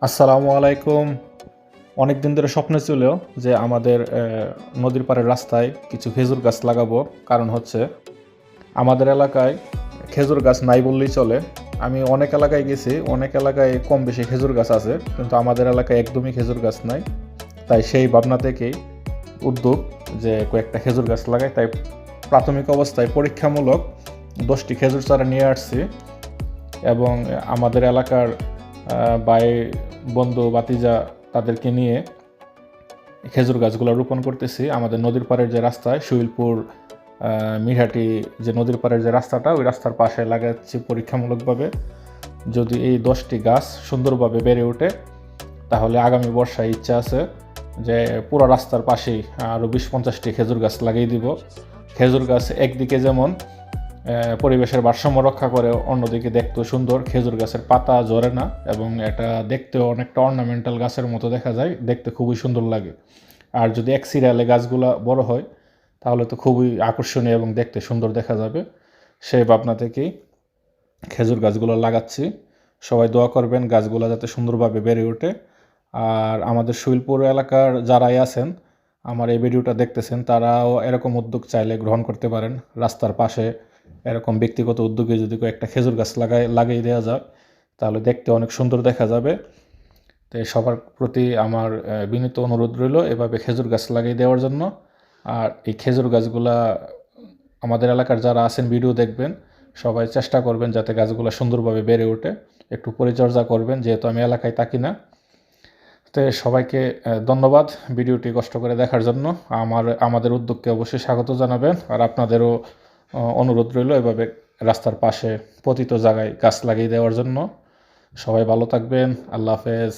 আসসালামু আলাইকুম। অনেক দিন ধরে স্বপ্নে ছিল যে আমাদের নদীর পাড়ের রাস্তায় কিছু খেজুর গাছ লাগাবো। কারণ হচ্ছে আমাদের এলাকায় খেজুর গাছ নাই বললেই চলে। আমি অনেক এলাকায় গেছি, অনেক এলাকায় কম বেশি খেজুর গাছ আছে, কিন্তু আমাদের এলাকায় একদমই খেজুর গাছ নাই। তাই সেই ভাবনা থেকেই উদ্যোগ যে কয়েকটা খেজুর গাছ লাগাই। তাই প্রাথমিক অবস্থায় পরীক্ষামূলক 10টি খেজুর চারা নিয়ে আসছি এবং আমাদের এলাকার ভাই বন্ধু বাতিজা তাদেরকে নিয়ে খেজুর গাছগুলো রোপণ করতেছি। আমাদের নদীর পাড়ের যে রাস্তায় শৈলপুর মিরহাটি যে নদীর পাড়ের যে রাস্তাটা, ওই রাস্তার পাশে লাগাচ্ছি পরীক্ষামূলকভাবে। যদি এই 10টি গাছ সুন্দরভাবে বেড়ে ওঠে তাহলে আগামী বর্ষায় ইচ্ছা আছে যে পুরো রাস্তার পাশেই আরও 20-50টি খেজুর গাছ লাগিয়ে দিব। খেজুর গাছ একদিকে যেমন পরিবেশের ভারসাম্য রক্ষা করে, অন্যদিকে দেখতেও সুন্দর। খেজুর গাছের পাতা ঝরে না এবং এটা দেখতেও অনেকটা অর্নামেন্টাল গাছের মতো দেখা যায়, দেখতে খুবই সুন্দর লাগে। আর যদি এক সিরিয়ালে গাছগুলা বড় হয় তাহলে তো খুবই আকর্ষণীয় এবং দেখতে সুন্দর দেখা যাবে। সেই ভাবনা থেকেই খেজুর গাছগুলো লাগাচ্ছি। সবাই দোয়া করবেন গাছগুলো যাতে সুন্দরভাবে বেড়ে ওঠে। আর আমাদের শৈলপুর এলাকার যারাই আছেন, আমার এই ভিডিওটা দেখতেছেন, তারাও এরকম উদ্যোগ চাইলে গ্রহণ করতে পারেন। রাস্তার পাশে এরকম ব্যক্তিগত উদ্যোগে যদি কয়েকটা খেজুর গাছ লাগিয়ে দেওয়া যায় তাহলে দেখতে অনেক সুন্দর দেখা যাবে। তো সবার প্রতি আমার বিনীত অনুরোধ রইল এভাবে খেজুর গাছ লাগিয়ে দেওয়ার জন্য। আর এই খেজুর গাছগুলা আমাদের এলাকার যারা আছেন ভিডিও দেখবেন, সবাই চেষ্টা করবেন যাতে গাছগুলো সুন্দরভাবে বেড়ে ওঠে। একটু পরিচর্যা করবেন, যেহেতু আমি এলাকায় থাকি না। তো সবাইকে ধন্যবাদ ভিডিওটি কষ্ট করে দেখার জন্য। আমাদের উদ্যোগকে অবশ্যই স্বাগত জানাবেন। আর আপনাদেরও অনুরোধ রইল এভাবে রাস্তার পাশে পতিত জায়গায় গাছ লাগিয়ে দেওয়ার জন্য। সবাই ভালো থাকবেন। আল্লাহ হাফেজ।